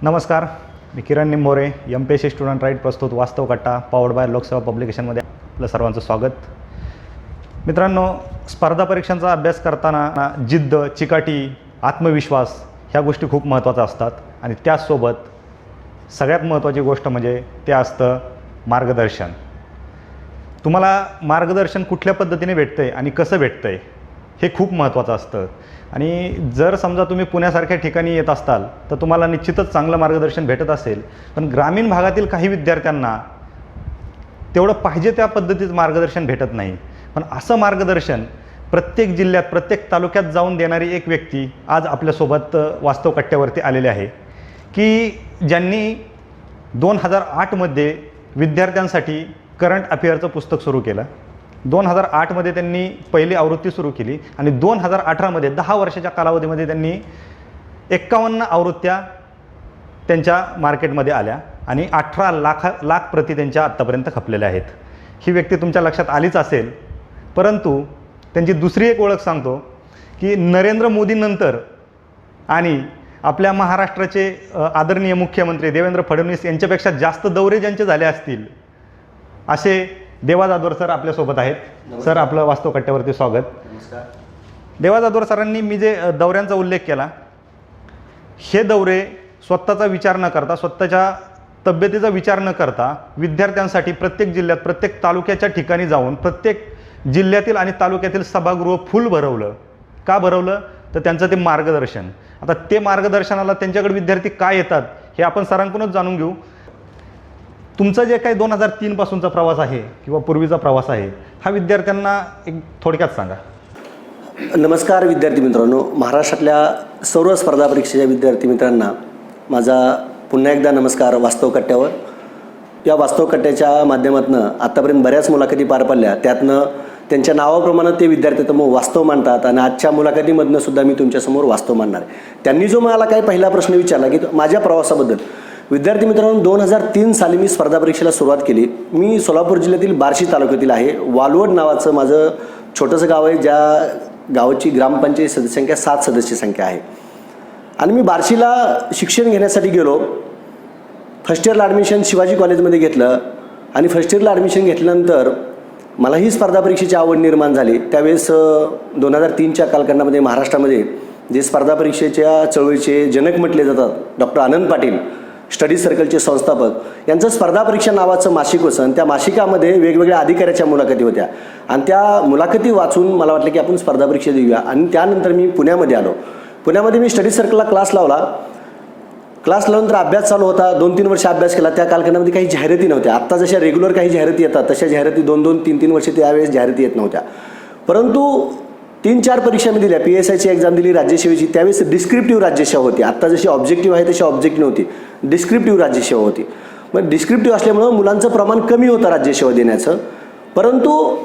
नमस्कार, मी किरण Nimbhore, MPSC student right प्रस्तुत वास्तव कट्टा पॉवर्ड बाय लोकसेवा पब्लिकेशनमध्ये आपलं सर्वांचं स्वागत. मित्रांनो, स्पर्धा परीक्षांचा अभ्यास करताना जिद्द, चिकाटी, आत्मविश्वास ह्या गोष्टी खूप महत्त्वाच्या असतात आणि त्याचसोबत सगळ्यात महत्त्वाची गोष्ट म्हणजे ते असतं मार्गदर्शन. तुम्हाला मार्गदर्शन कुठल्या पद्धतीने भेटतं आहे आणि कसं भेटतं आहे हे खूप महत्त्वाचं असतं. आणि जर समजा तुम्ही पुण्यासारख्या ठिकाणी येत असाल तर तुम्हाला निश्चितच चांगलं मार्गदर्शन भेटत असेल, पण ग्रामीण भागातील काही विद्यार्थ्यांना तेवढं पाहिजे त्या पद्धतीचं मार्गदर्शन भेटत नाही. पण असं मार्गदर्शन प्रत्येक जिल्ह्यात, प्रत्येक तालुक्यात जाऊन देणारी एक व्यक्ती आज आपल्यासोबत वास्तव कट्ट्यावरती आलेली आहे, की ज्यांनी 2008मध्ये विद्यार्थ्यांसाठी करंट अफेअरचं पुस्तक सुरू केलं. 2008मध्ये त्यांनी पहिली आवृत्ती सुरू केली आणि 2018मध्ये 10 वर्षाच्या कालावधीमध्ये त्यांनी 51 आवृत्त्या त्यांच्या मार्केटमध्ये आल्या आणि 18 लाख प्रती त्यांच्या आत्तापर्यंत खपलेल्या आहेत. ही व्यक्ती तुमच्या लक्षात आलीच असेल, परंतु त्यांची दुसरी एक ओळख सांगतो की नरेंद्र मोदींनंतर आणि आपल्या महाराष्ट्राचे आदरणीय मुख्यमंत्री देवेंद्र फडणवीस यांच्यापेक्षा जास्त दौरे ज्यांचे झाले असतील असे देवा जाधवर सर आपल्यासोबत आहेत. सर, आपलं वास्तव कट्ट्यावरती स्वागत. नमस्कार. देवा जाधवर सरांनी मी जे दौऱ्यांचा उल्लेख केला, हे दौरे स्वतःचा विचार न करता, स्वतःच्या तब्येतीचा विचार न करता विद्यार्थ्यांसाठी प्रत्येक जिल्ह्यात, प्रत्येक तालुक्याच्या ठिकाणी जाऊन प्रत्येक जिल्ह्यातील आणि तालुक्यातील सभागृह फुल भरवलं. का भरवलं? तर त्यांचं ते मार्गदर्शन. आता ते मार्गदर्शनाला त्यांच्याकडे विद्यार्थी काय येतात हे आपण सरांकडूनच जाणून घेऊ. तुमचा जे काही 2003 पासूनचा प्रवास आहे किंवा पूर्वीचा प्रवास आहे, हा विद्यार्थ्यांना एक थोडक्यात सांगा. नमस्कार विद्यार्थी मित्रांनो. महाराष्ट्रातल्या सर्व स्पर्धा परीक्षेच्या विद्यार्थी मित्रांना माझा पुन्हा एकदा नमस्कार वास्तव कट्ट्यावर. या वास्तव कट्ट्याच्या माध्यमातून आत्तापर्यंत बऱ्याच मुलाखती पार पडल्या. त्यातनं त्यांच्या नावाप्रमाणे ते विद्यार्थी तर मग वास्तव मांडतात आणि आजच्या मुलाखतीमधनं सुद्धा मी तुमच्यासमोर वास्तव मांडणार आहे. त्यांनी जो मला काही पहिला प्रश्न विचारला की माझ्या प्रवासाबद्दल. विद्यार्थी मित्रांनो, 2003 साली मी स्पर्धा परीक्षेला सुरुवात केली. मी सोलापूर जिल्ह्यातील बार्शी तालुक्यातील आहे. वालवड नावाचं माझं छोटंसं गाव आहे, ज्या गावाची ग्रामपंचायत सदस्यसंख्या 7 सदस्य संख्या आहे. आणि मी बार्शीला शिक्षण घेण्यासाठी गेलो. फर्स्ट इयरला ॲडमिशन शिवाजी कॉलेजमध्ये घेतलं आणि फर्स्ट इयरला ॲडमिशन घेतल्यानंतर मला ही स्पर्धा परीक्षेची आवड निर्माण झाली. त्यावेळेस 2003च्या कालखंडामध्ये महाराष्ट्रामध्ये जे स्पर्धा परीक्षेच्या चळवळीचे जनक म्हटले जातात, डॉक्टर आनंद पाटील, स्टडी सर्कलचे संस्थापक, यांचं स्पर्धा परीक्षा नावाचं मासिक होतं. त्या मासिकामध्ये वेगवेगळ्या अधिकाऱ्याच्या मुलाखती होत्या आणि त्या मुलाखती वाचून मला वाटलं की आपण स्पर्धा परीक्षा देऊया. आणि त्यानंतर मी पुण्यामध्ये आलो. पुण्यामध्ये मी स्टडी सर्कलला क्लास लावला. क्लास लावूनंतर अभ्यास चालू होता. 2-3 वर्ष अभ्यास केला. त्या कालखंडामध्ये काही जाहिराती नव्हत्या. आत्ता जशा रेग्युलर काही जाहिराती येतात तशा जाहिराती 2-2, 3-3 वर्ष त्यावेळेस जाहिराती येत नव्हत्या. परंतु 3-4 परीक्षा मी दिल्या. PSIची एक्झाम दिली, राज्यसेवेची. त्यावेळेस डिस्क्रिप्टिव्ह राज्यसेवा होती. आत्ता जशी ऑब्जेक्टिव्ह आहे तशी ऑब्जेक्टिव्ह नव्हती, डिस्क्रिप्टिव्ह राज्यसेवा होती. मग डिस्क्रिप्टिव्ह असल्यामुळं मुलांचं प्रमाण कमी होतं राज्यसेवा देण्याचं. परंतु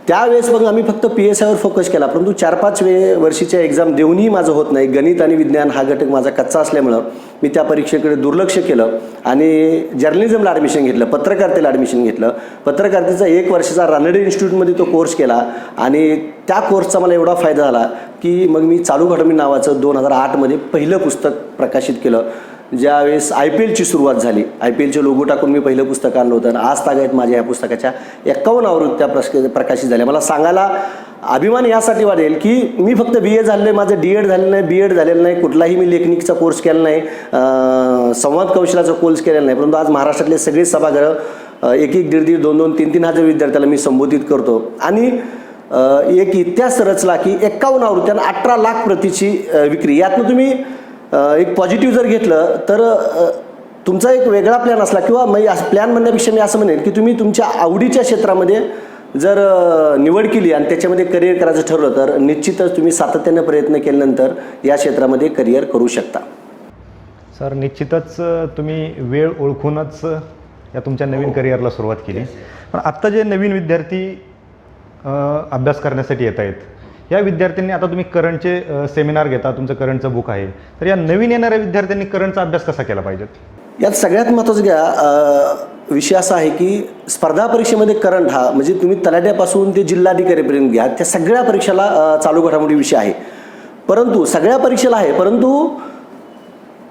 त्यावेळेस मग आम्ही फक्त PSIवर फोकस केला. परंतु 4-5 वर्षीच्या एक्झाम देऊनही माझं होत नाही. गणित आणि विज्ञान हा घटक माझा कच्चा असल्यामुळं मी त्या परीक्षेकडे दुर्लक्ष केलं आणि जर्नलिझमला ॲडमिशन घेतलं, पत्रकारितेला ॲडमिशन घेतलं. पत्रकारितेचा 1 वर्षाचा रानडे इन्स्टिट्यूटमध्ये तो कोर्स केला आणि त्या कोर्सचा मला एवढा फायदा झाला की मग मी चालू घडामोडी नावाचं 2008मध्ये पहिलं पुस्तक प्रकाशित केलं. ज्यावेळेस IPLची सुरुवात झाली, IPLचे लोगो टाकून मी पहिलं पुस्तक आणलं होतं आणि आज तागायत माझ्या ह्या पुस्तकाच्या 51 आवृत्त्या प्रकाशित झाल्या. मला सांगायला अभिमान यासाठी वाटेल की मी फक्त BA झालेलं आहे, माझं DED झालेलं नाही, BEd झालेलं नाही, कुठलाही मी लेखनिकचा कोर्स केला नाही, संवाद कौशल्याचा कोर्स केलेला नाही. परंतु आज महाराष्ट्रातले सगळे सभागृह 1-1, 1.5, 2-2, 3-3 हजार विद्यार्थ्याला मी संबोधित करतो. आणि एक इतिहास रचला की 51 आवृत्त्या 18 लाख प्रतीची विक्री. यातनं तुम्ही एक पॉझिटिव्ह जर घेतलं तर तुमचा एक वेगळा प्लॅन असला किंवा प्लॅन म्हणण्यापेक्षा मी असं म्हणेन की तुम्ही तुमच्या आवडीच्या क्षेत्रामध्ये जर निवड केली आणि त्याच्यामध्ये करिअर करायचं ठरवलं तर निश्चितच तुम्ही सातत्याने प्रयत्न केल्यानंतर या क्षेत्रामध्ये करिअर करू शकता. सर, निश्चितच तुम्ही वेळ ओळखूनच या तुमच्या नवीन करिअरला सुरुवात केली. पण आत्ता जे नवीन विद्यार्थी अभ्यास करण्यासाठी येत आहेत, या विद्यार्थ्यांनी, आता तुम्ही करंटचे सेमिनार घेता, तुमचं करंटचं बुक आहे, तर या नवीन येणाऱ्या विद्यार्थ्यांनी करंटचा अभ्यास कसा केला पाहिजे? यात सगळ्यात महत्त्वाचा विषय असा आहे की स्पर्धा परीक्षेमध्ये करंट हा म्हणजे तुम्ही तलाठ्यापासून ते जिल्हाधिकारीपर्यंत घ्या, त्या सगळ्या परीक्षेला चालू घडामोडी विषय आहे. परंतु सगळ्या परीक्षेला आहे, परंतु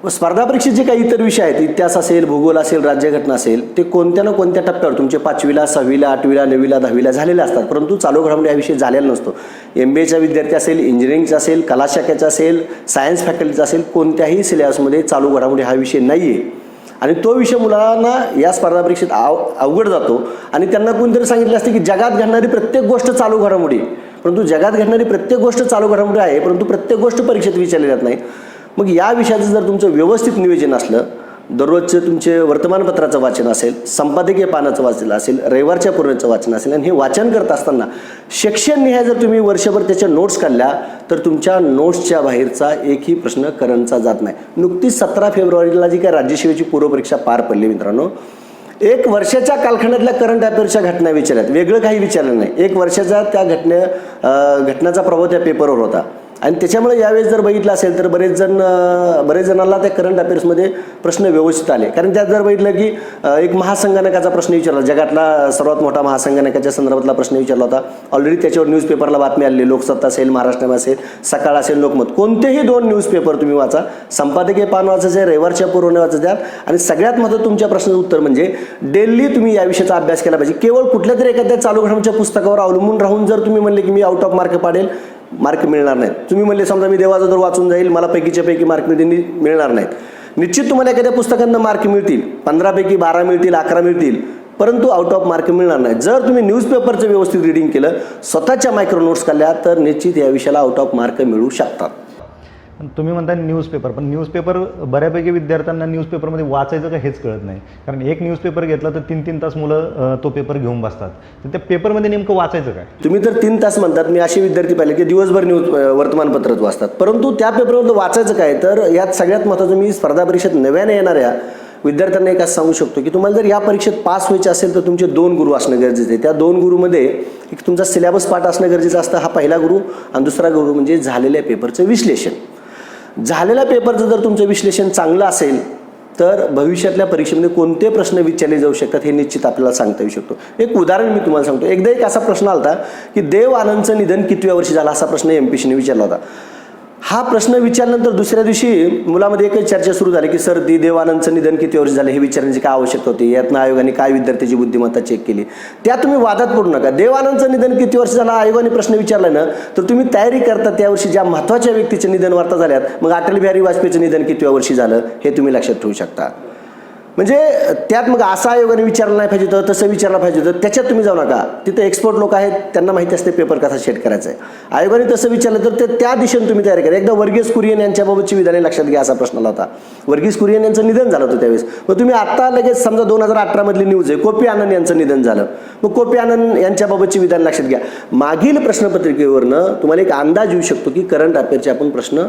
स्पर्धा परीक्षेत जे काही इतर विषय आहेत, इतिहास असेल, भूगोल असेल, राज्यघटना असेल, ते कोणत्या ना कोणत्या टप्प्यावर तुमचे 5वीला 6वीला 8वीला 9वीला 10वीला झालेले असतात, परंतु चालू घडामोडी हा विषय झालेला नसतो. MBAचा विद्यार्थी असेल, इंजिनिअरिंगचा असेल, कला शाखेचा असेल, सायन्स फॅकल्टीचा असेल, कोणत्याही सिलेबसमध्ये चालू घडामोडी हा विषय नाही आहे. आणि तो विषय मुलांना या स्पर्धा परीक्षेत अवघड जातो. आणि त्यांना कोणतरी सांगितलं असते की जगात घडणारी प्रत्येक गोष्ट चालू घडामोडी, परंतु जगात घडणारी प्रत्येक गोष्ट चालू घडामोडी आहे, परंतु प्रत्येक गोष्ट परीक्षेत विचारली जात नाही. मग या विषयाचं जर तुमचं व्यवस्थित नियोजन असलं, दररोजचं तुमचे वर्तमानपत्राचं वाचन असेल, संपादकीय पानाचं वाचन असेल, रविवारच्या पूर्णचं वाचन असेल, आणि हे वाचन करत असताना सेक्शननिहाय जर तुम्ही वर्षभर त्याच्या नोट्स काढल्या तर तुमच्या नोट्सच्या बाहेरचा एकही प्रश्न करंटचा जात नाही. नुकतीच 17 फेब्रुवारीला जी काय राज्यसेवेची पूर्वपरीक्षा पार पडली मित्रांनो, 1 वर्षाच्या कालखंडातल्या करंट अफेअर्सच्या घटना विचारल्यात, वेगळं काही विचारलं नाही. 1 वर्षाचा त्या घटनेचा प्रभाव त्या पेपरवर होता. आणि त्याच्यामुळे यावेळेस जर बघितलं असेल तर बरेच जणांना त्या करंट अफेअर्समध्ये प्रश्न व्यवस्थित आले. कारण त्यात जर बघितलं की एक महासंगणकाचा प्रश्न विचारला, जगातला सर्वात मोठा महासंगणकाच्या संदर्भातला प्रश्न विचारला होता. ऑलरेडी त्याच्यावर न्यूजपेपरला बातमी आलेली, लोकसत्ता असेल, महाराष्ट्र असेल, सकाळ असेल, लोकमत, कोणतेही 2 न्यूजपेपर तुम्ही वाचा, संपादकीय पान वाचायचे, रविवारच्या पूर्वने वाचायचे. आणि सगळ्यात महत्त्वाचं तुमच्या प्रश्नाचं उत्तर म्हणजे डेली तुम्ही या विषयाचा अभ्यास केला पाहिजे. केवळ कुठल्या तरी एखाद्या चालू घडामोडीच्या पुस्तकावर अवलंबून राहून जर तुम्ही म्हणले की मी आउट ऑफ मार्क पाडेल, मार्क मिळणार नाहीत. तुम्ही म्हणले समजा मी देवाचा दर वाचून जाईल, मला पैकीच्या पैकी मार्क मिळणार नाहीत. निश्चित तुम्हाला एखाद्या पुस्तकांना मार्क मिळतील, 15 पैकी 12 मिळतील, 11 मिळतील, परंतु आउट ऑफ मार्क मिळणार नाही. जर तुम्ही न्यूजपेपरचं व्यवस्थित रीडिंग केलं, स्वतःच्या मायक्रो नोट्स काढल्या, तर निश्चित या विषयाला आउट ऑफ मार्क मिळू शकतात. तुम्ही म्हणता न्यूजपेपर, पण न्यूजपेपर बऱ्यापैकी विद्यार्थ्यांना न्यूजपेपरमध्ये वाचायचं का हेच कळत नाही. कारण एक न्यूजपेपर घेतला तर 3-3 तास मुलं तो पेपर घेऊन बसतात. तर त्या पेपरमध्ये नेमकं वाचायचं काय? तुम्ही तर 3 तास म्हणतात, मी असे विद्यार्थी पाहिले की दिवसभर वर्तमानपत्रच वाचतात, परंतु त्या पेपरमध्ये वाचायचं काय? तर यात सगळ्यात महत्त्वाचं मी स्पर्धा परीक्षेत नव्याने येणाऱ्या विद्यार्थ्यांना एक असं सांगू शकतो की तुम्हाला जर या परीक्षेत पास व्हायचे असेल तर तुमचे 2 गुरु असणं गरजेचं आहे. त्या 2 गुरुमध्ये एक तुमचा सिलेबस पाठ असणं गरजेचं असतं, हा पहिला गुरु. आणि दुसरा गुरु म्हणजे झालेल्या पेपरचं विश्लेषण. झालेल्या पेपरचं जर तुमचं विश्लेषण चांगलं असेल तर भविष्यातल्या परीक्षेमध्ये कोणते प्रश्न विचारले जाऊ शकतात हे निश्चित आपल्याला सांगता येऊ शकतो. एक उदाहरण मी तुम्हाला सांगतो. एकदा एक असा प्रश्न आला होता की देव आनंदचं निधन कितव्या वर्षी झालं, असा प्रश्न MPSCने विचारला होता. हा प्रश्न विचारल्यानंतर दुसऱ्या दिवशी मुलामध्ये एकच चर्चा सुरू झाली की सर देव आनंदचं निधन किती वर्ष झाले हे विचारण्याची काय आवश्यकता होती, यातनं आयोगाने काय विद्यार्थ्याची बुद्धिमत्ता चेक केली. त्या तुम्ही वादात पडू नका. देव आनंदचं निधन किती वर्ष झालं आयोगाने प्रश्न विचारला ना, तर तुम्ही तयारी करता त्या वर्षी ज्या महत्त्वाच्या व्यक्तीचे निधन वार्ता झाल्यात, मग अटल बिहारी वाजपेयीचं निधन कितव्या वर्षी झालं हे तुम्ही लक्षात ठेवू शकता. म्हणजे त्यात मग असं आयोगाने विचारलं नाही पाहिजे होतं, तसं विचारलं पाहिजे होतं, त्याच्यात तुम्ही जाऊ नका. तिथे एक्सपर्ट लोक आहेत, त्यांना माहिती असते पेपर कसा सेट करायचा आहे. आयोगाने तसं विचारलं तर त्या दिशेने तुम्ही तयारी करा. एकदा वर्गीस कुरियन यांच्याबाबतची विधाने लक्षात घ्या. असा प्रश्न आला होता. वर्गीस कुरियन यांचं निधन झालं होतं त्यावेळेस. मग तुम्ही आता लगेच समजा 2018 मधली न्यूज आहे, कोफी आनंद यांचं निधन झालं, मग कोफी आनंद यांच्याबाबतची विधान लक्षात घ्या. मागील प्रश्नपत्रिकेवरनं तुम्हाला एक अंदाज येऊ शकतो की करंट अफेअरचे आपण प्रश्न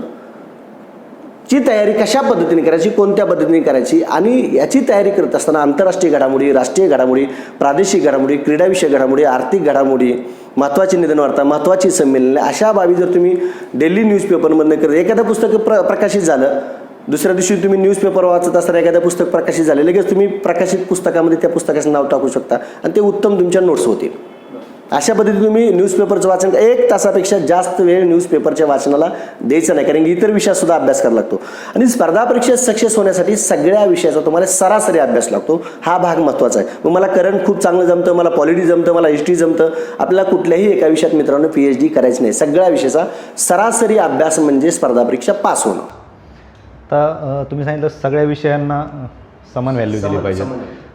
ची तयारी कशा पद्धतीने करायची, कोणत्या पद्धतीने करायची. आणि याची तयारी करत असताना आंतरराष्ट्रीय घडामोडी, राष्ट्रीय घडामोडी, प्रादेशिक घडामोडी, क्रीडाविषयक घडामोडी, आर्थिक घडामोडी, महत्त्वाची निधन वार्ता, महत्त्वाची संमेलने, अशा बाबी जर तुम्ही डेली न्यूजपेपरमधनं करत, एखादं पुस्तक प्रकाशित झालं, दुसऱ्या दिवशी तुम्ही न्यूजपेपर वाचत असताना एखादं पुस्तक प्रकाशित झाले, लगेच तुम्ही प्रकाशित पुस्तकामध्ये त्या पुस्तकाचं नाव टाकू शकता आणि ते उत्तम तुमच्या नोट्स होतील. अशा पद्धतीने तुम्ही न्यूजपेपरचं वाचन 1 तासापेक्षा जास्त वेळ न्यूजपेपरच्या वाचनाला द्यायचा नाही, कारण की इतर विषयातसुद्धा अभ्यास करावा लागतो. आणि स्पर्धा परीक्षेत सक्सेस होण्यासाठी सगळ्या विषयाचा तुम्हाला सरासरी अभ्यास लागतो. हा भाग महत्त्वाचा आहे. मग मला करंट खूप चांगलं जमतं, मला पॉलिटी जमतं, मला हिस्ट्री जमतं, आपल्याला कुठल्याही एका विषयात मित्रांनो PhD करायची नाही. सगळ्या विषयाचा सरासरी अभ्यास म्हणजे स्पर्धा परीक्षा पास होणं. आता तुम्ही सांगितलं सगळ्या विषयांना समान व्हॅल्यू दिली पाहिजे,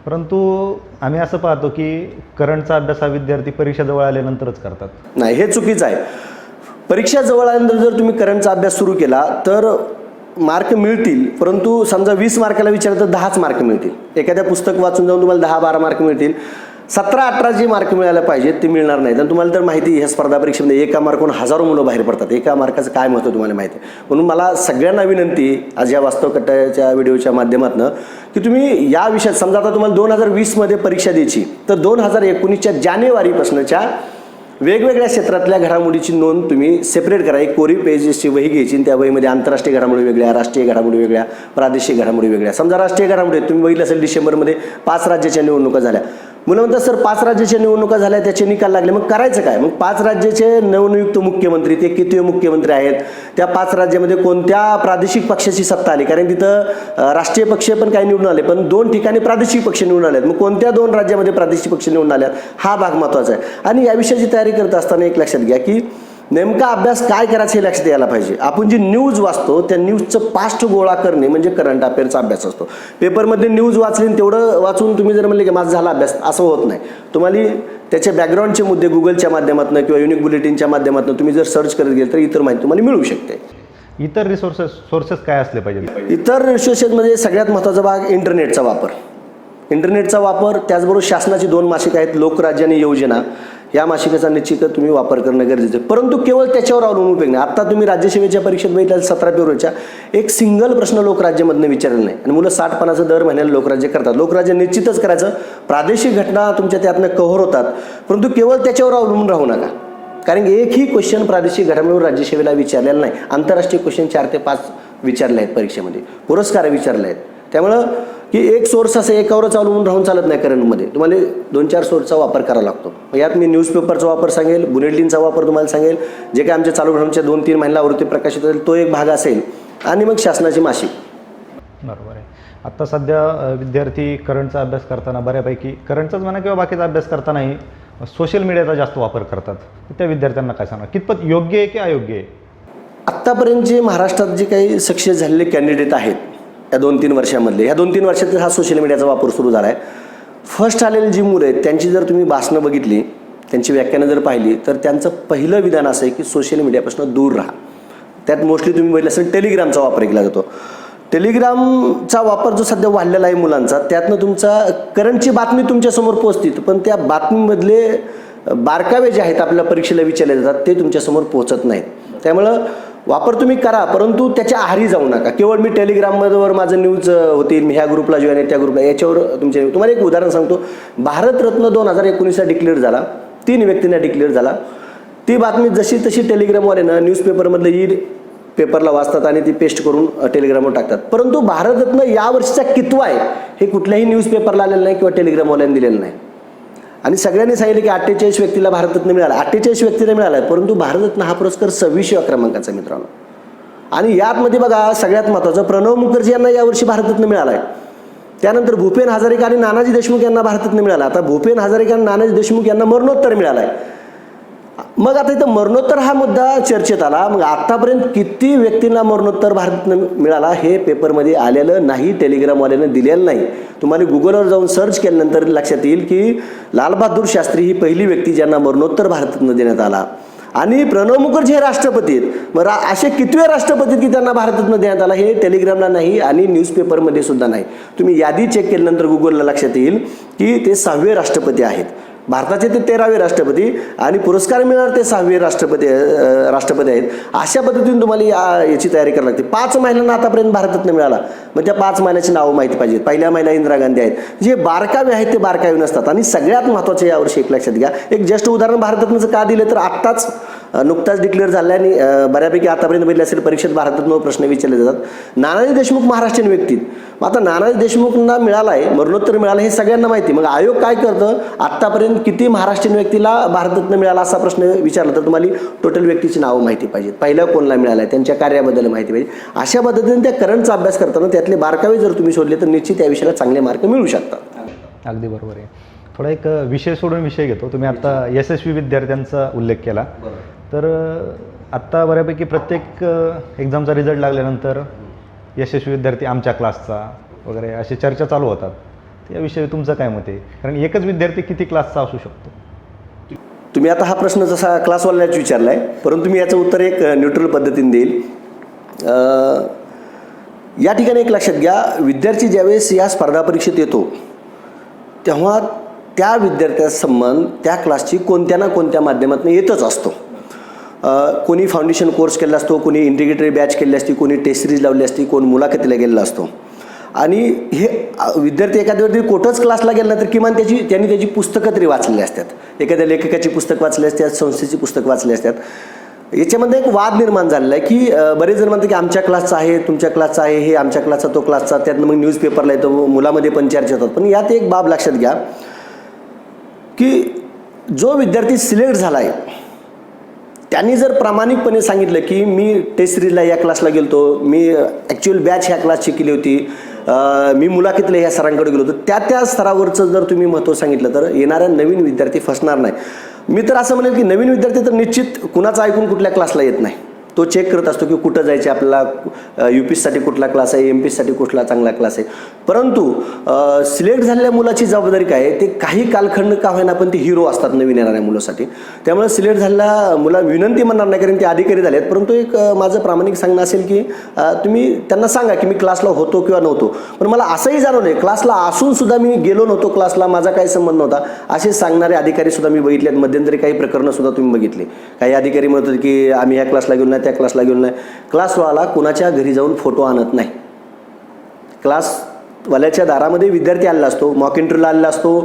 परंतु आम्ही असं पाहतो की करंटचा अभ्यास हा विद्यार्थी परीक्षा जवळ आल्यानंतरच करतात. नाही, हे चुकीचं आहे. परीक्षा जवळ आल्यानंतर जर तुम्ही करंटचा अभ्यास सुरू केला तर मार्क मिळतील, परंतु समजा 20 मार्काला विचारलं तर 10च मार्क मिळतील. एखाद्या पुस्तक वाचून जाऊन तुम्हाला 10-12 मार्क मिळतील. 17-18 जे मार्क मिळायला पाहिजेत ते मिळणार नाहीत. आणि तुम्हाला तर माहिती ह्या स्पर्धा परीक्षेमध्ये एका मार्कवरून हजारो मुलं बाहेर पडतात. एका मार्काचं काय महत्त्व तुम्हाला माहिती आहे. म्हणून मला सगळ्यांना विनंती आज या वास्तव कट्ट्याच्या व्हिडिओच्या माध्यमातून की तुम्ही या विषयात समजा आता तुम्हाला 2020मध्ये परीक्षा द्यायची, तर 2019च्या जानेवारीपासूनच्या वेगवेगळ्या क्षेत्रातल्या घडामोडीची नोंद तुम्ही सेपरेट करा. एक कोरी पेजेसची वही घ्यायची आणि त्या वहीमध्ये आंतरराष्ट्रीय घडामोडी वेगळ्या, राष्ट्रीय घडामोडी वेगळ्या, प्रादेशिक घडामोडी वेगळ्या. समजा राष्ट्रीय घडामोडी तुम्ही बघितलं असेल डिसेंबरमध्ये 5 राज्याच्या निवडणुका झाल्या. मुलं म्हणतात सर 5 राज्याच्या निवडणुका झाल्या त्याचे निकाल लागले, मग करायचं काय? मग 5 राज्याचे नवनियुक्त मुख्यमंत्री ते किती मुख्यमंत्री आहेत, त्या 5 राज्यामध्ये कोणत्या प्रादेशिक पक्षाची सत्ता आली, कारण तिथं राष्ट्रीय पक्ष पण काही निवडून आले, पण 2 ठिकाणी प्रादेशिक पक्ष निवडून आलेत, मग कोणत्या 2 राज्यामध्ये प्रादेशिक पक्ष निवडून आल्यात हा भाग महत्त्वाचा आहे. आणि या विषयाची तयारी करत असताना एक लक्षात घ्या की नेमका अभ्यास काय करायचं हे लक्षात यायला पाहिजे. आपण जी न्यूज वाचतो त्या न्यूजचं पास्ट गोळा करणे म्हणजे करंट अफेअरचा अभ्यास असतो. पेपरमध्ये न्यूज वाचली तेवढं वाचून तुम्ही जर म्हणले की माझा झाला अभ्यास, असं होत नाही. तुम्हाला त्याचे बॅकग्राऊंडचे मुद्दे गुगलच्या माध्यमातून किंवा युनिक बुलेटिनच्या माध्यमातून तुम्ही जर सर्च करत गेल तर इतर माहिती तुम्हाला मिळू शकते. इतर सोर्सेस काय असले पाहिजे? इतर रिसोर्सेसमध्ये सगळ्यात महत्त्वाचा भाग इंटरनेटचा वापर. इंटरनेटचा वापर, त्याचबरोबर शासनाची 2 मासिकं आहेत, लोकराज्य आणि योजना, या मासिकाचा निश्चितच तुम्ही वापर करणं गरजेचं आहे. परंतु केवळ त्याच्यावर अवलंबून उपयोग नाही. आता तुम्ही राज्यसेवेच्या परीक्षेत बघितलं 17 फेब्रुवारीच्या एक सिंगल प्रश्न लोकराज्यमधनं विचारलेला नाही आणि मुलं 60-50 दर महिन्याला लोकराज्य करतात. लोकराज्य निश्चितच करायचं. प्रादेशिक घटना तुमच्या त्यातनं कव्हर होतात, परंतु केवळ त्याच्यावर अवलंबून राहू नका, कारण एकही क्वेश्चन प्रादेशिक घडामोडीवर राज्यसेवेला विचारलेला नाही. आंतरराष्ट्रीय क्वेश्चन 4 ते 5 विचारले आहेत परीक्षेमध्ये, पुरस्कार विचारले आहेत. त्यामुळं की एक सोर्स असं एकावरच अवलंबून राहून चालत नाही. करंटमध्ये तुम्हाला 2-4 सोर्सचा वापर करावा लागतो. यात मी न्यूजपेपरचा वापर सांगेल, बुलेटिनचा वापर तुम्हाला सांगेल, जे काय आमच्या चालू घडामोडीच्या 2-3 महिन्याला आवृत्ती प्रकाशित होईल तो एक भाग असेल, आणि मग शासनाची मासिक. बरोबर आहे. आत्ता सध्या विद्यार्थी करंटचा अभ्यास करताना बऱ्यापैकी करंटचाच म्हणा किंवा बाकीचा अभ्यास करतानाही सोशल मीडियाचा जास्त वापर करतात. त्या विद्यार्थ्यांना काय सांगा, कितपत योग्य आहे की अयोग्य आहे? आत्तापर्यंत जे महाराष्ट्रात जे काही सक्सेस झालेले कॅन्डिडेट आहेत या 2-3 वर्षामधले, ह्या 2-3 वर्षात हा सोशल मीडियाचा वापर सुरू झाला आहे. फर्स्ट आलेली जी मुलं आहेत त्यांची जर तुम्ही भाषणं बघितली, त्यांची व्याख्यानं जर पाहिली, तर त्यांचं पहिलं विधान असं आहे की सोशल मीडियापासून दूर राहा. त्यात मोस्टली तुम्ही बघितलं असेल टेलिग्रामचा वापर केला जातो. टेलिग्रामचा वापर जो सध्या वाढलेला आहे मुलांचा, त्यातनं तुमचा करंटची बातमी तुमच्यासमोर पोहोचते, पण त्या बातमीमधले बारकावे जे आहेत आपल्याला परीक्षेला विचारले जातात ते तुमच्यासमोर पोहोचत नाहीत. त्यामुळं वापर तुम्ही करा, परंतु त्याच्या आहारी जाऊ नका. केवळ मी टेलिग्रामवर माझं न्यूज होतील, मी ह्या ग्रुपला जॉईन आहे, त्या ग्रुपला, याच्यावर तुम्हाला एक उदाहरण सांगतो. भारतरत्न 2019ला डिक्लेअर झाला, 3 व्यक्तींना डिक्लेअर झाला. ती बातमी जशी तशी टेलिग्रामवाल्यानं न्यूजपेपरमधलं येईल, पेपरला वाचतात आणि ती पेस्ट करून टेलिग्रामवर टाकतात. परंतु भारतरत्न यावर्षीचा कितवा आहे हे कुठल्याही न्यूजपेपरला आलेलं नाही किंवा टेलिग्रामवाल्याने दिलेलं नाही. आणि सगळ्यांनी सांगितलं की 48 व्यक्तीला भारतरत्न मिळाला, 48 व्यक्तीला मिळाला आहे, परंतु भारतरत्न हा पुरस्कार 26व्या क्रमांकाचा मित्रांनो. आणि यातमध्ये बघा सगळ्यात महत्त्वाचं, प्रणव मुखर्जी यांना यावर्षी भारतरत्न मिळाला आहे. त्यानंतर भूपेन हजारिका आणि नानाजी देशमुख यांना भारतरत्न मिळाला. आता भूपेन हजारिका आणि नानाजी देशमुख यांना मरणोत्तर मिळाला आहे. मग आता इथं मरणोत्तर हा मुद्दा चर्चेत आला. मग आतापर्यंत किती व्यक्तींना मरणोत्तर भारतरत्न मिळाला हे पेपरमध्ये आलेलं नाही, टेलिग्रामवाल्यानं दिलेलं नाही. तुम्हाला गुगलवर जाऊन सर्च केल्यानंतर लक्षात येईल की लालबहादूर शास्त्री ही पहिली व्यक्ती ज्यांना मरणोत्तर भारतरत्न देण्यात आला, आणि प्रणव मुखर्जी हे राष्ट्रपती आहेत. मग असे कितवे राष्ट्रपती की त्यांना भारतरत्न देण्यात आला हे टेलिग्रामला नाही आणि न्यूजपेपरमध्ये सुद्धा नाही. तुम्ही यादी चेक केल्यानंतर गुगलला लक्षात येईल की ते 6वे राष्ट्रपती आहेत. भारताचे ते 13वे राष्ट्रपती आणि पुरस्कार मिळणार ते 6वे राष्ट्रपती आहेत. अशा पद्धतीने तुम्हाला याची तयारी करावी लागते. 5 महिलांना आतापर्यंत भारतरत्न मिळाला, मग त्या 5 महिलांची नावं माहिती पाहिजेत. पहिल्या महिला इंदिरा गांधी आहेत. जे बारकावे आहेत ते बारकावे नसतात. आणि सगळ्यात महत्त्वाचं यावर्षी एक लक्षात घ्या, एक जस्ट उदाहरण भारतरत्नचं का दिलं तर आत्ताच नुकताच डिक्लेअर झालं आणि बऱ्यापैकी आतापर्यंत बघितलं असेल परीक्षेत भारतरत्न प्रश्न विचारले जातात. नानाजी देशमुख महाराष्ट्रीयन व्यक्ती, मग आता नानाजी देशमुखांना मिळाला आहे, मरणोत्तर मिळालं हे सगळ्यांना माहिती. मग आयोग काय करतं, आत्तापर्यंत किती महाराष्ट्रीयन व्यक्तीला भारतरत्न मिळाला असा प्रश्न विचारला तर तुम्हाला टोटल व्यक्तीची नावं माहिती पाहिजेत, पहिल्या कोणाला मिळालं आहे, त्यांच्या कार्याबद्दल माहिती पाहिजे. अशा पद्धतीने त्या करंटचा अभ्यास करताना त्यातले बारकावे जर तुम्ही शोधले तर निश्चित त्या विषयाला चांगले मार्क मिळू शकतात. अगदी बरोबर आहे. थोडा एक विषय सोडून विषय घेतो. तुम्ही आता यशस्वी विद्यार्थ्यांचा उल्लेख केला, तर आत्ता बऱ्यापैकी प्रत्येक एक्झामचा रिझल्ट लागल्यानंतर यशस्वी विद्यार्थी आमच्या क्लासचा वगैरे अशी चर्चा चालू होतात. याविषयी तुमचं काय मत आहे? कारण एकच विद्यार्थी किती क्लासचा असू शकतो? तुम्ही आता हा प्रश्न जसा क्लासवाल्याच विचारला आहे, परंतु मी याचं उत्तर एक न्यूट्रल पद्धतीने देईल. या ठिकाणी एक लक्षात घ्या, विद्यार्थी ज्यावेळेस या स्पर्धा परीक्षेत येतो तेव्हा त्या विद्यार्थ्याचा संबंध त्या क्लासची कोणत्या ना कोणत्या माध्यमातून येतच असतो. कोणी फाउंडेशन कोर्स केला असतो, कोणी इंटिग्रेटरी बॅच केली असते, कोणी टेस्ट सिरीज लावली असते, कोण मुलाखतीला गेलेला असतो. आणि हे विद्यार्थी एखाद्या वेळी कुठंच क्लासला गेला तर किमान त्यांनी त्याची पुस्तकं तरी वाचलेली असतात. एखाद्या लेखकाची पुस्तक वाचली असतात, संस्थेची पुस्तक वाचली असतात. याच्यामध्ये एक वाद निर्माण झालेला आहे की बरेच जण म्हणतात की आमच्या क्लासचा आहे, तुमच्या क्लासचा आहे, हे आमच्या क्लासचा तो क्लासचा, त्यातनं मग न्यूजपेपरला येतो, मुलामध्ये पण चर्चा होतात. पण यात एक बाब लक्षात घ्या, की जो विद्यार्थी सिलेक्ट झाला आहे त्यांनी जर प्रामाणिकपणे सांगितलं की मी टेस्ट सिरीजला या क्लासला गेलतो, मी ॲक्च्युअल बॅच ह्या क्लासची केली होती, मी मुलाखतीला ह्या सरांकडे गेलो होतो, त्या स्तरावरचं जर तुम्ही महत्त्व सांगितलं तर येणारा नवीन विद्यार्थी फसणार नाही. मी तर असं म्हणेल की नवीन विद्यार्थी तर निश्चित कुणाचं ऐकून कुठल्या क्लासला येत नाही. तो चेक करत असतो की कुठं जायचे आपल्याला, UPSCसाठी कुठला क्लास आहे, MPSCसाठी कुठला चांगला क्लास आहे. परंतु सिलेक्ट झालेल्या मुलाची जबाबदारी काय आहे, ते काही कालखंड का होईना पण ते हिरो असतात नवीन येणाऱ्या मुलासाठी. त्यामुळे सिलेक्ट झालेल्या मुला विनंती म्हणणार नाही कारण ते अधिकारी झाले आहेत, परंतु एक माझं प्रामाणिक सांगणं असेल की तुम्ही त्यांना सांगा की मी क्लासला होतो किंवा नव्हतो, पण मला असंही जाणवलं आहे क्लासला असून सुद्धा मी गेलो नव्हतो क्लासला, माझा काही संबंध नव्हता असे सांगणारे अधिकारी सुद्धा मी बघितले आहेत. मध्यंतरी काही प्रकरणं सुद्धा तुम्ही बघितली. काही अधिकारी म्हणतात की आम्ही ह्या क्लासला गेलो नाही, त्या क्लासला गेलो नाही. क्लासवाला कुणाच्या घरी जाऊन फोटो आणत नाही. क्लासवाल्याच्या दारामध्ये विद्यार्थी आलेला असतो, मॉक इंटरव्ह्यूला आलेला असतो,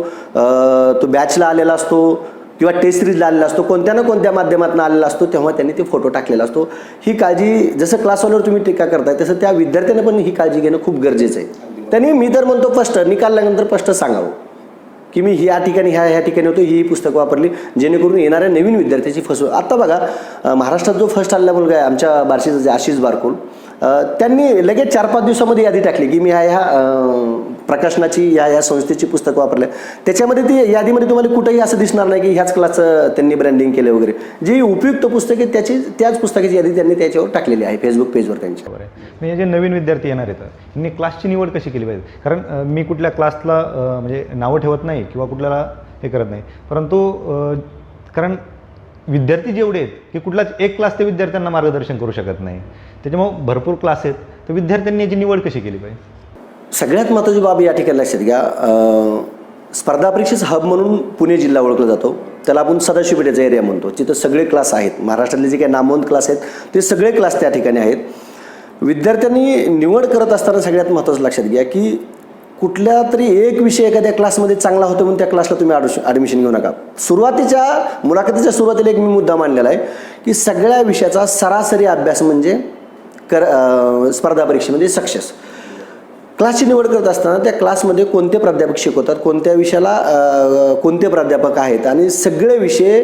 तो बॅचला आलेला असतो किंवा टेस्ट सिरीजला आलेला असतो, कोणत्या ना कोणत्या माध्यमातून आलेला असतो, तेव्हा त्यांनी ते फोटो टाकलेला असतो. ही काळजी जसं क्लासवाल्यावर तुम्ही टीका करताय तसं त्या विद्यार्थ्याने पण ही काळजी घेणं खूप गरजेचं आहे. त्यांनी मी तर म्हणतो स्पष्ट निकाल लागल्यानंतर स्पष्ट सांगावं की मी ह्या ठिकाणी ह्या ठिकाणी होतो, ही पुस्तकं वापरली, जेणेकरून येणाऱ्या नवीन विद्यार्थ्याची फसवणूक. आत्ता बघा महाराष्ट्रात जो फर्स्ट आलेला मुलगा आहे आमच्या बार्शीचा जे आशिष बारकुल, त्यांनी लगेच 4-5 दिवसामध्ये यादी टाकली की मी ह्या प्रकाशनाची या संस्थेची पुस्तकं वापरल्या. त्याच्यामध्ये ती यादीमध्ये तुम्हाला कुठेही असं दिसणार नाही की ह्याच क्लासचं त्यांनी ब्रँडिंग केलं वगैरे. जी उपयुक्त पुस्तके त्याच पुस्तकाची यादी त्यांनी त्याच्यावर टाकलेली आहे फेसबुक पेजवर त्यांच्या. म्हणजे जे नवीन विद्यार्थी येणार आहेत त्यांनी क्लासची निवड कशी केली पाहिजे? कारण मी कुठल्या क्लासला म्हणजे नावं ठेवत नाही किंवा कुठल्याला हे करत नाही, परंतु कारण विद्यार्थी जेवढे आहेत की कुठलाच एक क्लास ते विद्यार्थ्यांना मार्गदर्शन करू शकत नाही, त्याच्यामुळे भरपूर क्लास आहेत, तर विद्यार्थ्यांनी याची निवड कशी केली पाहिजे? सगळ्यात महत्त्वाची बाब या ठिकाणी लक्षात घ्या, स्पर्धा परीक्षेचं हब म्हणून पुणे जिल्हा ओळखला जातो. त्याला आपण सदाशिव पेठेचा एरिया म्हणतो. तिथं सगळे क्लास आहेत. महाराष्ट्रातले जे काही नामवंत क्लास आहेत ते सगळे क्लास त्या ठिकाणी आहेत. विद्यार्थ्यांनी निवड करत असताना सगळ्यात महत्त्वाचं लक्षात घ्या की कुठल्या तरी एक विषय एखाद्या क्लासमध्ये चांगला होतो म्हणून त्या क्लासला तुम्ही ॲडमिशन घेऊ नका. मुलाखतीच्या सुरुवातीला एक मी मुद्दा मांडलेला आहे की सगळ्या विषयाचा सरासरी अभ्यास म्हणजे स्पर्धा परीक्षेमध्ये सक्सेस. क्लासची निवड करत असताना त्या क्लासमध्ये कोणते प्राध्यापक शिकवतात, कोणत्या विषयाला कोणते प्राध्यापक आहेत आणि सगळे विषय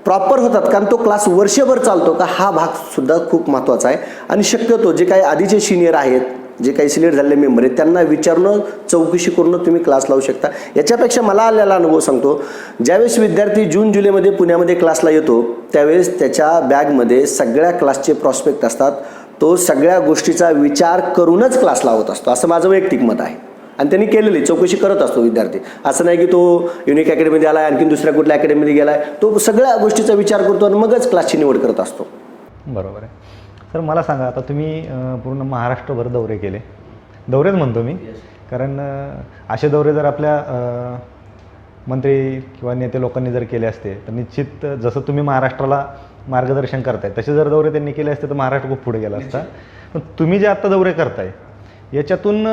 प्रॉपर होतात कारण तो क्लास वर्षभर चालतो का, हा भागसुद्धा खूप महत्त्वाचा आहे. आणि शक्यतो जे काही आधीचे सिनियर आहेत, जे काही सिलेक्ट झालेले मेंबर आहेत, त्यांना विचारणं चौकशी करून तुम्ही क्लास लावू शकता. याच्यापेक्षा मला आलेला अनुभव सांगतो, ज्यावेळेस विद्यार्थी जून-जुलैमध्ये पुण्यामध्ये क्लासला येतो त्यावेळेस त्याच्या बॅगमध्ये सगळ्या क्लासचे प्रॉस्पेक्ट असतात. तो सगळ्या गोष्टीचा विचार करूनच क्लास लावत असतो, असं माझं वैयक्तिक मत आहे. आणि त्यांनी केलेली चौकशी करत असतो विद्यार्थी. असं नाही की तो युनिक अकॅडमीमध्ये आला आहे आणखी दुसऱ्या कुठल्या अकॅडमीमध्ये गेला आहे, तो सगळ्या गोष्टीचा विचार करतो आणि मगच क्लासची निवड करत असतो. बरोबर आहे. तर मला सांगा, आता तुम्ही पूर्ण महाराष्ट्रभर दौरे केले, दौरेच म्हणतो मी कारण असे दौरे जर आपल्या मंत्री किंवा नेते लोकांनी जर केले असते तर निश्चित जसं तुम्ही महाराष्ट्राला मार्गदर्शन करताय तसे जर दौरे त्यांनी केले असते तर महाराष्ट्र खूप पुढे गेला असता. पण तुम्ही जे आत्ता दौरे करताय याच्यातून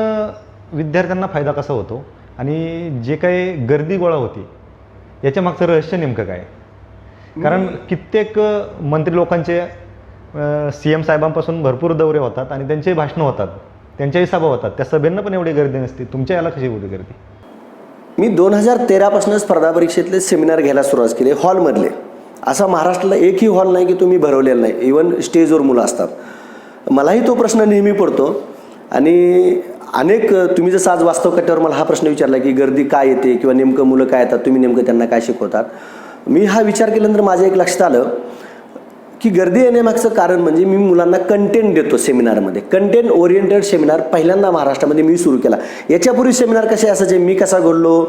विद्यार्थ्यांना फायदा कसा होतो आणि जे काही गर्दी गोळा होती याच्या मागचं रहस्य नेमकं काय? कारण कित्येक मंत्री लोकांचे CM साहेबांपासून भरपूर दौरे होतात आणि त्यांचेही भाषणं होतात, त्यांच्याही सभा होतात, त्या सभेंना पण एवढी गर्दी नसते. तुमच्या याला कशी होती गर्दी? मी 2013पासून स्पर्धा परीक्षेतले सेमिनार घ्यायला सुरुवात केली हॉलमधले. असा महाराष्ट्राला एकही हॉल नाही की तुम्ही भरवलेला नाही, इवन स्टेजवर मुलं असतात. मलाही तो प्रश्न नेहमी पडतो आणि अनेक तुम्ही जसं आज वास्तव कट्ट्यावर मला हा प्रश्न विचारला की गर्दी काय येते किंवा नेमकं मुलं काय येतात, तुम्ही नेमकं त्यांना काय शिकवतात. मी हा विचार केल्यानंतर माझ्या एक लक्षात आलं की गर्दी येण्यामागचं कारण म्हणजे मी मुलांना कंटेंट देतो सेमिनारमध्ये. कंटेंट ओरिएंटेड सेमिनार पहिल्यांदा महाराष्ट्रामध्ये मी सुरू केला. याच्यापूर्वी सेमिनार कसे असायचे, मी कसा घडलो,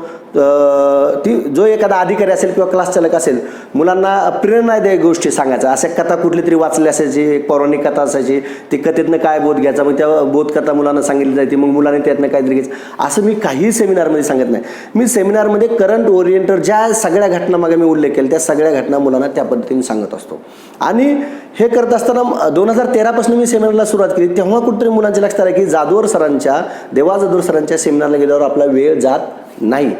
ती जो एखादा अधिकारी असेल किंवा क्लास चालक असेल मुलांना प्रेरणादायक गोष्टी सांगायचा. अशा कथा कुठली तरी वाचली असायची, एक पौराणिक कथा असायची, ती कथेतनं काय बोध घ्यायचा, मग त्या बोधकथा मुलांना सांगितली जायची, मग मुलांनी त्यातनं काहीतरी घ्यायचं. असं मी काही सेमिनारमध्ये सांगत नाही. मी सेमिनारमध्ये करंट ओरिएंटेड ज्या सगळ्या घटना मागे मी उल्लेख केला त्या सगळ्या घटना मुलांना त्या पद्धतीने सांगत असतो. आणि हे करत असताना 2013पासून मी सेमिनारला सुरुवात केली. तेव्हा कुठेतरी मुलांच्या लक्षात आलं की देवा जाधवर सरांच्या सेमिनारला गेल्यावर आपला वेळ जात नाही.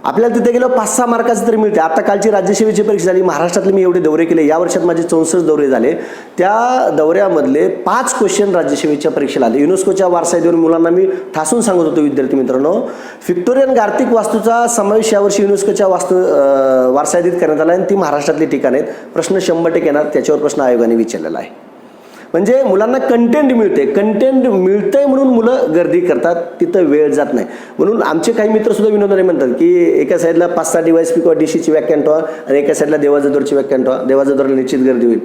आपल्याला तिथे गेलो 5-6 मार्काचं तरी मिळते. आता कालची राज्यसेवेची परीक्षा झाली, महाराष्ट्रातले मी एवढे दौरे केले, या वर्षात माझे 64 दौरे झाले. त्या दौऱ्यामधले 5 क्वेश्चन राज्यसेवेच्या परीक्षेला आले. युनेस्कोच्या वारसा मुलांना मी ठासून सांगत होतो, विद्यार्थी मित्रांनो, व्हिक्टोरियन गार्थिक वास्तूचा समावेश यावर्षी युनेस्कोच्या वारसा यादीत करण्यात आला आणि ती महाराष्ट्रातली ठिकाणं आहेत. प्रश्न 100% येणार, त्याच्यावर प्रश्न आयोगाने विचारलेला आहे. म्हणजे मुलांना कंटेंट मिळते, कंटेंट मिळतंय म्हणून मुलं गर्दी करतात, तिथं वेळ जात नाही. म्हणून आमचे काही मित्रसुद्धा विनोदाने म्हणतात की एका साईडला 5-6 डिवाइस किंवा डीसीची व्याख्यान ठेवा आणि एका साईडला देवाजदोरची व्याख्यान ठेवा, देवाजदोरला निश्चित गर्दी होईल.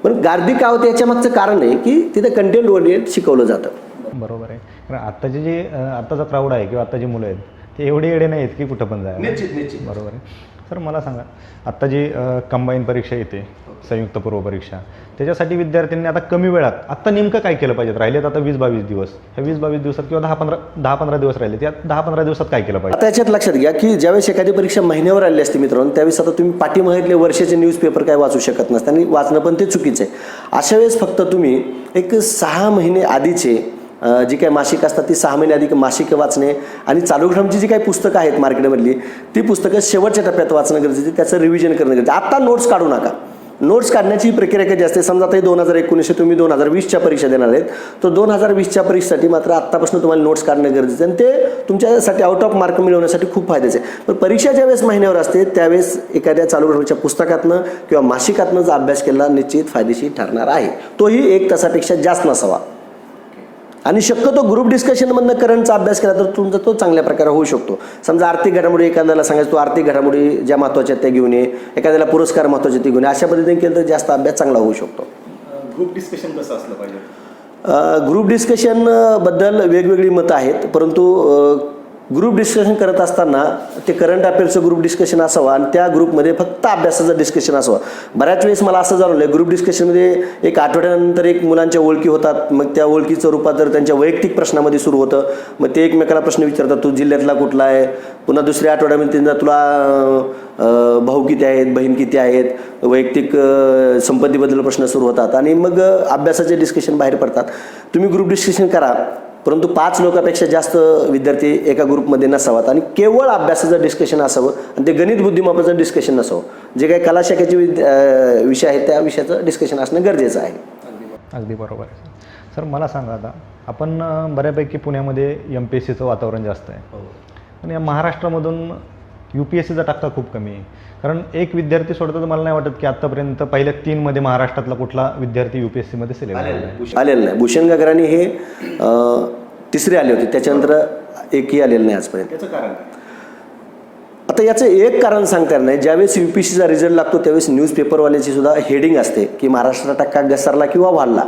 पण गर्दी का होते याच्या मागचं कारण आहे की तिथे कंटेंट ओरिएंटेड शिकवलं जातं. बरोबर आहे. कारण आत्ताची जी आत्ताचा क्राऊड आहे किंवा आत्ताची मुलं आहेत ते एवढे एवढे नाही आहेत की कुठं पण जायला. निश्चित. बरोबर आहे. सर मला सांगा, आत्ता जी कंबाईन परीक्षा येते, संयुक्त पूर्व परीक्षा, त्याच्यासाठी विद्यार्थ्यांनी आता कमी वेळात आत्ता नेमकं काय केलं पाहिजे? राहिलेत आता 20-22 दिवस. ह्या 20-22 दिवसात किंवा 10-15 दिवस राहिले, त्या 10-15 दिवसात काय केलं पाहिजे? आता याच्यात लक्षात घ्या की ज्यावेळेस एखादी परीक्षा महिन्यावर आली असते मित्रांनो, त्यावेळेस आता तुम्ही पाठीमागले वर्षाचे न्यूजपेपर काय वाचू शकत नसता आणि वाचणं पण ते चुकीचं आहे. अशा वेळेस फक्त तुम्ही एक 6 महिने आधीचे जी काही मासिक असतात ती 6 महिने आधी मासिक वाचणे आणि चालू घडामोडीची जी काही पुस्तकं आहेत मार्केटमधली ती पुस्तकं शेवटच्या टप्प्यात वाचणं गरजेचं आहे. त्याचं रिव्हिजन करणं गरजेचं. आत्ता नोट्स काढू नका. नोट्स काढण्याची प्रक्रिया कधी असते? समजा आता 2019 तुम्ही 2020च्या परीक्षा देणार आहेत, तर 2020च्या परीक्षेसाठी मात्र आत्तापासून तुम्हाला नोट्स काढणं गरजेचं आहे आणि ते तुमच्यासाठी आउट ऑफ मार्क मिळवण्यासाठी खूप फायद्याचं आहे. पण परीक्षा ज्यावेळेस महिन्यावर असते त्यावेळेस एखाद्या चालू घडामोडीच्या पुस्तकातनं किंवा मासिकातनं जर अभ्यास केला निश्चित फायदेशीर ठरणार आहे. तोही 1 तासापेक्षा जास्त नसावा आणि शक्यतो ग्रुप डिस्कशनमधनं करंटचा अभ्यास केला तर तुमचा तो चांगल्या प्रकारे होऊ शकतो. समजा आर्थिक घडामोडी एखाद्याला सांगायचं तू आर्थिक घडामोडी ज्या महत्त्वाच्या त्या घेऊन ये, एखाद्याला पुरस्कार महत्त्वाचे ते घेऊन ये, अशा पद्धतीने केलं तर जास्त अभ्यास चांगला होऊ शकतो. ग्रुप डिस्कशन कसं असलं पाहिजे? ग्रुप डिस्कशनबद्दल वेगवेगळी मतं आहेत, परंतु ग्रुप डिस्कशन करत असताना ते करंट अफेअर्सचं ग्रुप डिस्कशन असावं आणि त्या ग्रुपमध्ये फक्त अभ्यासाचं डिस्कशन असावं. बऱ्याच वेळेस मला असं जाणवलं आहे ग्रुप डिस्कशनमध्ये एक आठवड्यानंतर एक मुलांच्या ओळखी होतात, मग त्या ओळखीचं रूपांतर त्यांच्या वैयक्तिक प्रश्नामध्ये सुरू होतं. मग ते एकमेकाला प्रश्न विचारतात, तू जिल्ह्यातला कुठला आहे, पुन्हा दुसऱ्या आठवड्यामध्ये त्यांना तुला भाऊ किती आहेत, बहीण किती आहेत, वैयक्तिक संपत्तीबद्दल प्रश्न सुरू होतात आणि मग अभ्यासाचे डिस्कशन बाहेर पडतात. तुम्ही ग्रुप डिस्कशन करा, परंतु 5 लोकांपेक्षा जास्त विद्यार्थी एका ग्रुपमध्ये नसावात आणि केवळ अभ्यासाचं डिस्कशन असावं आणि ते गणित बुद्धिमत्तेचं डिस्कशन नसावं. जे काही कला शाखेचे विषय आहेत त्या विषयाचं डिस्कशन असणं गरजेचं आहे. अगदी बरोबर आहे. सर मला सांगा, आता आपण बऱ्यापैकी पुण्यामध्ये MPSCचं वातावरण जास्त आहे आणि या महाराष्ट्रामधून UPSCचा टक्का खूप कमी आहे. कारण एक विद्यार्थी सोडतो तर मला नाही वाटत की आत्तापर्यंत पहिल्या 3 मध्ये महाराष्ट्रातला कुठला विद्यार्थी UPSCमध्ये सिलेक्ट आलेलं नाही. भूषण गगराणी हे 3रे आले होते, त्याच्यानंतर एकही आलेलं नाही आजपर्यंत. त्याचं कारण आता याचं एक कारण सांगता येणार नाही. ज्यावेळेस UPSCचा रिझल्ट लागतो त्यावेळेस न्यूजपेपरवाल्याची सुद्धा हेडिंग असते की महाराष्ट्राचा टक्का घसरला किंवा वाढला.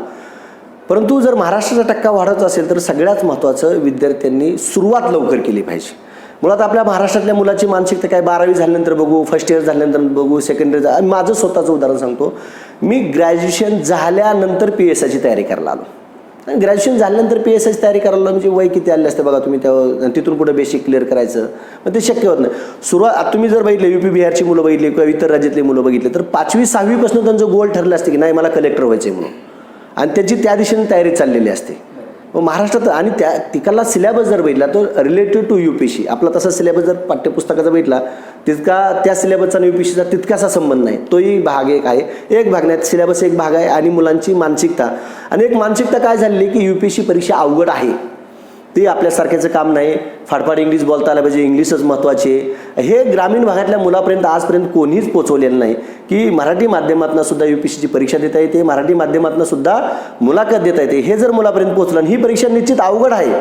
परंतु जर महाराष्ट्राचा टक्का वाढत असेल तर सगळ्यात महत्त्वाचं विद्यार्थ्यांनी सुरुवात लवकर केली पाहिजे. मुळात आपल्या महाराष्ट्रातल्या मुलाची मानसिकता काय 12वी झाल्यानंतर बघू, फर्स्ट इयर झाल्यानंतर बघू, सेकंड इयर. माझं स्वतःचं उदाहरण सांगतो. मी ग्रॅज्युएशन झाल्यानंतर PSIची तयारी करायला आलो. ग्रॅज्युएशन झाल्यानंतर PSIची तयारी करायला म्हणजे वय किती आले असते बघा तुम्ही, त्या तिथून पुढे बेसिक क्लिअर करायचं मग ते शक्य होत नाही. सुरुवात तुम्ही जर बघितले UP बिहारची मुलं बघितली किंवा इतर राज्यातली मुलं बघितली तर 5वी-6वी पासून त्यांचं गोल ठरलं असते की नाही मला कलेक्टर व्हायचं आहे म्हणून आणि त्याची त्या दिशेने तयारी चाललेली असते. मग महाराष्ट्रात आणि त्या तिकडला सिलेबस जर बघितला तो रिलेटेड टू UPSC आपला तसा सिलेबस जर पाठ्यपुस्तकाचा बघितला तितका त्या सिलेबसचा आणि UPSCचा तितकासा संबंध नाही. तोही भाग एक आहे. एक भाग नाही, सिलेबस एक भाग आहे आणि मुलांची मानसिकता आणि एक मानसिकता काय झालेली की UPSC परीक्षा अवघड आहे, ते आपल्यासारख्याचं काम नाही. फाडफाड इंग्लिश बोलता आलं पाहिजे, इंग्लिशच महत्त्वाची आहे. हे ग्रामीण भागातल्या मुलापर्यंत आजपर्यंत कोणीच पोचवलेलं नाही की मराठी माध्यमातून सुद्धा UPSCची परीक्षा देता येते, मराठी माध्यमातून सुद्धा मुलाखत देता येते. हे जर मुलापर्यंत पोचलं आणि ही परीक्षा निश्चित अवघड आहे.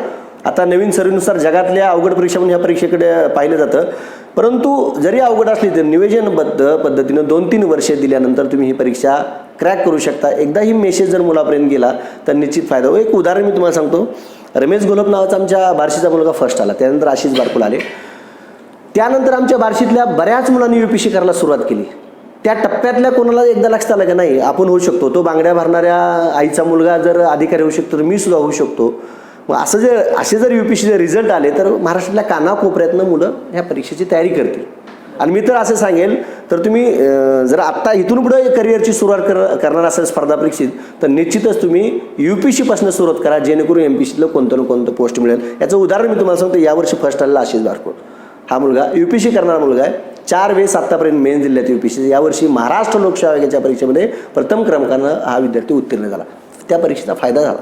आता नवीन सर्वेनुसार जगातल्या अवघड परीक्षा म्हणून ह्या परीक्षेकडे पाहिलं जातं. परंतु जरी अवघड असली तर नियोजनबद्ध पद्धतीनं 2-3 वर्षे दिल्यानंतर तुम्ही ही परीक्षा क्रॅक करू शकता. एकदा ही मेसेज जर मुलापर्यंत गेला तर निश्चित फायदा होईल. एक उदाहरण मी तुम्हाला सांगतो. रमेश घोलप नावाचा आमच्या बार्शीचा मुलगा फर्स्ट आला, त्यानंतर आशिष बारकुल आले. त्यानंतर आमच्या बार्शीतल्या बऱ्याच मुलांनी UPSC करायला सुरुवात केली. त्या टप्प्यातल्या कोणाला एकदा लक्षात आलं की नाही आपण होऊ शकतो, तो बांगड्या भरणाऱ्या आईचा मुलगा जर अधिकारी होऊ शकतो तर मी सुद्धा होऊ शकतो. मग असे जर UPSCचे रिझल्ट आले तर महाराष्ट्रातल्या कानाकोपऱ्यातनं मुलं ह्या परीक्षेची तयारी करतील. आणि मी तर असं सांगेल तर तुम्ही जर आत्ता इथून पुढे करिअरची सुरुवात करणार असेल स्पर्धा परीक्षेत तर निश्चितच तुम्ही UPSCपासून सुरुवात करा जेणेकरून MPSCला कोणतं ना कोणतं पोस्ट मिळेल. याचं उदाहरण मी तुम्हाला सांगतो. यावर्षी फर्स्ट आलेला आशिष बारकोड हा मुलगा UPSC करणारा मुलगा आहे. 4 वेळेस आत्तापर्यंत मेन जिल्ह्यात UPSC. यावर्षी महाराष्ट्र लोकसेवा आयोगाच्या परीक्षेमध्ये प्रथम क्रमांकानं हा विद्यार्थी उत्तीर्ण झाला. त्या परीक्षेचा फायदा झाला.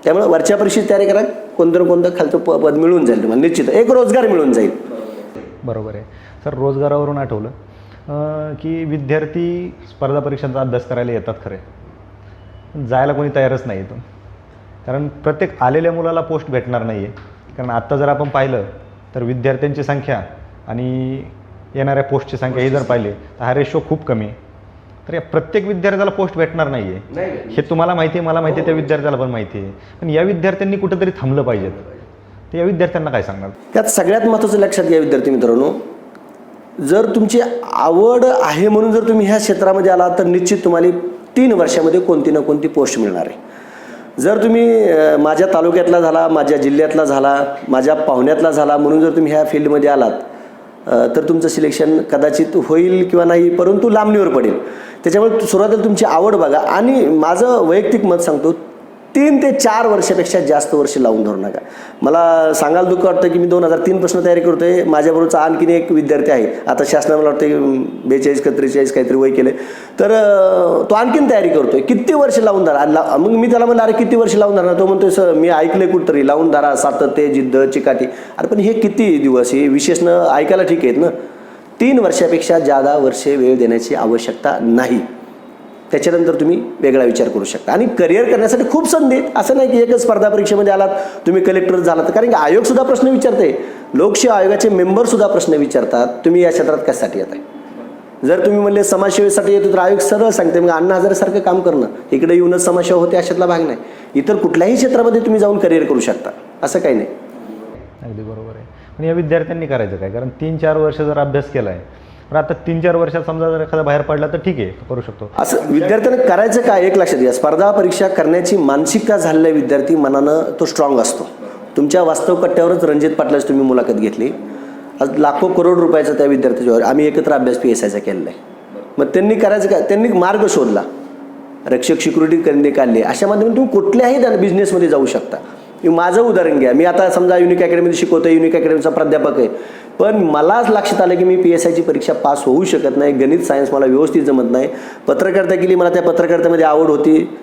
त्यामुळे वरच्या परीक्षेची तयारी करा, कोणतं ना कोणतं खालचं पद मिळून जाईल तुम्हाला, निश्चित एक रोजगार मिळून जाईल. बरोबर आहे सर. रोजगारावरून आठवलं की विद्यार्थी स्पर्धा परीक्षांचा अभ्यास करायला येतात खरे, पण जायला कोणी तयारच नाही इथून. कारण प्रत्येक आलेल्या मुलाला पोस्ट भेटणार नाही आहे. कारण आत्ता जर आपण पाहिलं तर विद्यार्थ्यांची संख्या आणि येणाऱ्या पोस्टची संख्या ही जर पाहिली तर हा रेशो खूप कमी आहे. तर या प्रत्येक विद्यार्थ्याला पोस्ट भेटणार नाही आहे, हे तुम्हाला माहिती आहे, मला माहिती आहे, त्या विद्यार्थ्याला पण माहिती आहे. पण या विद्यार्थ्यांनी कुठंतरी थांबलं पाहिजेत. तर या विद्यार्थ्यांना काय सांगणार? त्यात सगळ्यात महत्त्वाचं लक्षात घ्या विद्यार्थी मित्रांनो, जर तुमची आवड आहे म्हणून जर तुम्ही ह्या क्षेत्रामध्ये आलात तर निश्चित तुम्हाला 3 वर्षामध्ये कोणती ना कोणती पोस्ट मिळणार आहे. जर तुम्ही माझ्या तालुक्यातला झाला, माझ्या जिल्ह्यातला झाला, माझ्या पाहुण्यातला झाला म्हणून जर तुम्ही ह्या फील्डमध्ये आलात तर तुमचं सिलेक्शन कदाचित होईल किंवा नाही, परंतु लांबणीवर पडेल. त्याच्यामुळे सुरुवातीला तुमची आवड बघा. आणि माझं वैयक्तिक मत सांगतो, 3 ते 4 वर्षापेक्षा जास्त वर्ष लावून धरू नका. मला सांगायला दुःख वाटतं की मी 2003 पासून तयारी करतोय. माझ्याबरोबरचा आणखीन एक विद्यार्थी आहे, आता शासनाला वाटतं की 42 का 43 काहीतरी वय केले, तर तो आणखीन तयारी करतोय. किती वर्ष लावून धरा. मग मी त्याला म्हणलं, अरे किती वर्ष लावून धरणार? तो म्हणतोय, सर मी ऐकलंय कुठतरी लावून धरा, सातत्य, जिद्द, चिकाटी. अरे पण हे किती दिवस, हे विशेषणं ऐकायला ठीक आहेत ना. 3 वर्षापेक्षा जादा वर्षे वेळ देण्याची आवश्यकता नाही. त्याच्यानंतर तुम्ही वेगळा विचार करू शकता. आणि करिअर करण्यासाठी खूप संधी आहेत. असं नाही की एकच स्पर्धा परीक्षेमध्ये आलात तुम्ही कलेक्टर झालात. कारण की आयोगसुद्धा प्रश्न विचारते, लोकसेवा आयोगाचे मेंबरसुद्धा प्रश्न विचारतात, तुम्ही या क्षेत्रात कशासाठी येत आहे. जर तुम्ही म्हणले समाजसेवेसाठी येतो तर आयोग सरळ सांगते, मग अण्णा हजारेसारखं काम करणं, इकडे येऊनच समाजसेवा होते अशातला भाग नाही. इतर कुठल्याही क्षेत्रामध्ये तुम्ही जाऊन करिअर करू शकता, असं काही नाही. अगदी बरोबर आहे. पण या विद्यार्थ्यांनी करायचं काय? कारण 3-4 वर्ष जर अभ्यास केला आहे, पण आता 3-4 वर्षात समजा जर एखादा बाहेर पडला तर ठीक आहे, करू शकतो. असं विद्यार्थ्यांना करायचं काय, एक लक्षात घ्या, स्पर्धा परीक्षा करण्याची मानसिकता झालेला विद्यार्थी मनानं तो स्ट्रॉंग असतो. तुमच्या वास्तव कट्ट्यावरच रणजित पाटलाची तुम्ही मुलाखत घेतली. आज लाखो करोड रुपयाचा त्या विद्यार्थ्याच्यावर आम्ही एकत्र अभ्यास PSIचा केलेला आहे. मग त्यांनी करायचं काय, त्यांनी मार्ग शोधला, रक्षक सिक्युरिटी करणे काढले. अशा माध्यमातून तुम्ही कुठल्याही बिझनेसमध्ये जाऊ शकता. माझं उदाहरण घ्या, मी आता समजा युनिक अकॅडमीमध्ये शिकवतो, युनिक अकॅडमीचा प्राध्यापक आहे, पण मलाच लक्षात आलं की मी PSIची परीक्षा पास होऊ शकत नाही, गणित सायन्स मला व्यवस्थित जमत नाही. पत्रकारिता केली, मला त्या पत्रकारितेमध्ये आवड होती,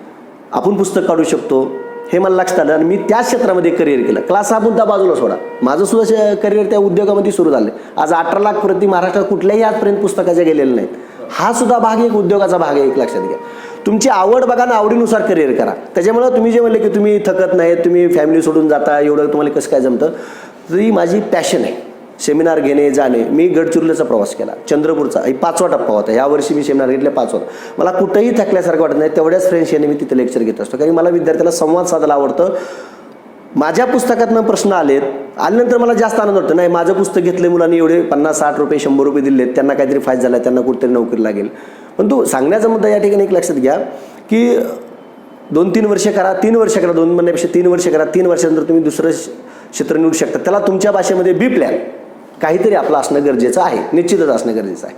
आपण पुस्तक काढू शकतो हे मला लक्षात आलं आणि मी त्याच क्षेत्रामध्ये करिअर केलं. क्लास हा मुद्दा बाजूला सोडा, माझं सुद्धा करिअर त्या उद्योगामध्ये सुरू झालं. आज 18 लाख प्रति महाराष्ट्रात कुठल्याही आजपर्यंत पुस्तकाच्या गेलेल्या नाहीत. हा सुद्धा भाग एक उद्योगाचा भाग आहे, एक लक्षात घ्या. तुमची आवड बघा ना, आवडीनुसार करिअर करा. त्याच्यामुळे तुम्ही जे म्हणले की तुम्ही थकत नाही, तुम्ही फॅमिली सोडून जाता, एवढं तुम्हाला कसं काय जमतं, तरी माझी पॅशन आहे सेमिनार घेणे, जाणे. मी गडचिरोलीचा प्रवास केला, चंद्रपूरचा 5वा टप्पा होता. यावर्षी मी सेमिनार घेतले 5वा. मला कुठंही थकल्यासारखं वाटत नाही. तेवढ्याच फ्रेंड्स याने मी तिथे लेक्चर घेत असतो, कारण मला विद्यार्थ्याला संवाद साधायला आवडतं. माझ्या पुस्तकातनं प्रश्न आल्यानंतर मला जास्त आनंद वाटतो. नाही, माझं पुस्तक घेतलं मुलांनी, एवढे 50-60 रुपये 100 रुपये दिलेत, त्यांना काहीतरी फायदा झाला, त्यांना कुठेतरी नोकरी लागेल. पण तो सांगण्याचा मुद्दा या ठिकाणी एक लक्षात घ्या की 2-3 वर्ष करा, 3 वर्ष करा, 2 महिन्यापेक्षा 3 वर्ष करा. 3 वर्षानंतर तुम्ही दुसरं क्षेत्र निवडू शकता. त्याला तुमच्या भाषेमध्ये बी प्लॅन काहीतरी आपलं असणं गरजेचं आहे, निश्चितच असणं गरजेचं आहे.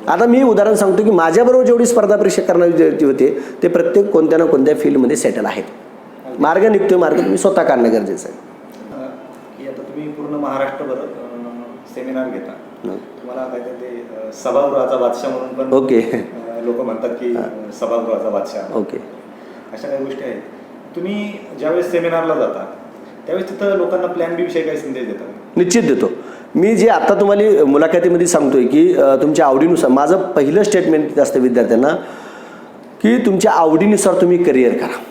आता मी उदाहरण सांगतो की माझ्याबरोबर जेवढी स्पर्धा परीक्षा करणारे विद्यार्थी होते ते प्रत्येक कोणत्या ना कोणत्या फील्डमध्ये सेटल आहेत. मार्ग निघतोय, मार्ग तुम्ही स्वतः काढणं गरजेचं आहे. की आता तुम्ही पूर्ण महाराष्ट्रभर सेमिनार घेता, तुम्हाला काहीतरी ते सभागृहाचा बादशाह म्हणून पण ओके लोक म्हणतात की सभागृहाचा बादशाह, ओके, अशा काही गोष्टी आहेत. तुम्ही ज्यावेळेस सेमिनारला जाता त्यावेळेस तिथं लोकांना प्लॅन बी विषयी काही संदेश देता? निश्चित देतो. मी जे आता तुम्हाला मुलाखतीमध्ये सांगतोय की तुमच्या आवडीनुसार, माझं पहिलं स्टेटमेंट असतं विद्यार्थ्यांना की तुमच्या आवडीनुसार तुम्ही करिअर करा.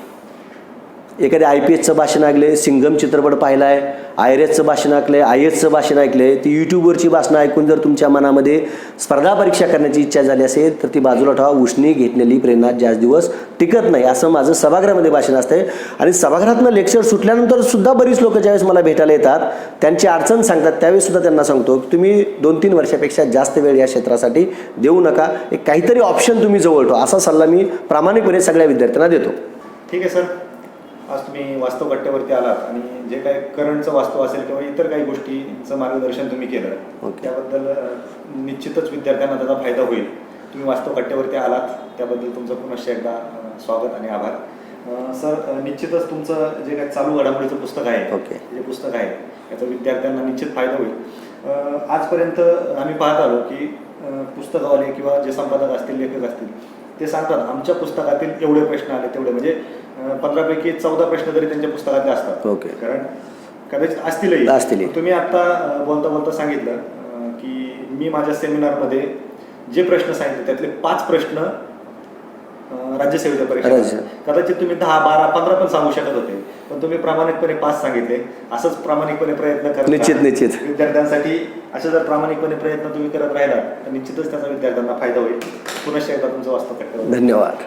एखादे IPSचं भाषण ऐकले, सिंगम चित्रपट पाहिला आहे, IRSचं भाषण ऐकलं आहे, IASचं भाषण ऐकलं आहे, ती यूट्यूबवरची भाषणं ऐकून जर तुमच्या मनामध्ये स्पर्धा परीक्षा करण्याची इच्छा झाली असेल तर ती बाजूला ठेवा. उष्णी घेतलेली प्रेरणा जास्त दिवस टिकत नाही, असं माझं सभागृहामध्ये भाषण असतं. आणि सभागृहातनं लेक्चर सुटल्यानंतर सुद्धा बरीच लोक ज्यावेळेस मला भेटायला येतात, त्यांची अडचण सांगतात, त्यावेळेस सुद्धा त्यांना सांगतो की तुम्ही 2-3 वर्षापेक्षा जास्त वेळ या क्षेत्रासाठी देऊ नका, एक काहीतरी ऑप्शन तुम्ही जवळ ठेवा, असा सल्ला मी प्रामाणिकपणे सगळ्या विद्यार्थ्यांना देतो. ठीक आहे सर, आज तुम्ही वास्तव कट्ट्यावरती आलात आणि जे काही करंटचं वास्तव असेल किंवा इतर काही गोष्टींचं मार्गदर्शन तुम्ही केलं, त्याबद्दल निश्चितच विद्यार्थ्यांना त्याचा फायदा होईल. तुम्ही वास्तव कट्ट्यावरती आलात त्याबद्दल तुमचं पुनश्च एकदा स्वागत आणि आभार. सर, निश्चितच तुमचं जे काही चालू घडामोडीचं पुस्तक आहे, ओके, जे पुस्तक आहे याचा विद्यार्थ्यांना निश्चित फायदा होईल. आजपर्यंत आम्ही पाहत आलो की पुस्तकवाले किंवा जे संपादक असतील, लेखक असतील, ते सांगतात आमच्या पुस्तकातील एवढे प्रश्न आले तेवढे, म्हणजे 15पैकी 14 प्रश्न तरी त्यांच्या पुस्तकातले असतात. ओके. कारण कदाचित असतीलही. असतील. तुम्ही आता बोलता बोलता सांगितलं की मी माझ्या सेमिनारमध्ये जे प्रश्न सांगितले त्यातले 5 प्रश्न राज्यसेवेच्या परीक्षा, कदाचित तुम्ही 10, 12, 15 पण सांगू शकत होते, पण तुम्ही प्रामाणिकपणे 5 सांगितले. असंच प्रामाणिकपणे प्रयत्न करत निश्चित विद्यार्थ्यांसाठी असे जर प्रामाणिकपणे प्रयत्न तुम्ही करत राहिलात तर निश्चितच त्याचा विद्यार्थ्यांना फायदा होईल. पुनश्च एकदा तुमचं वास्तव कट्ट्यावर धन्यवाद.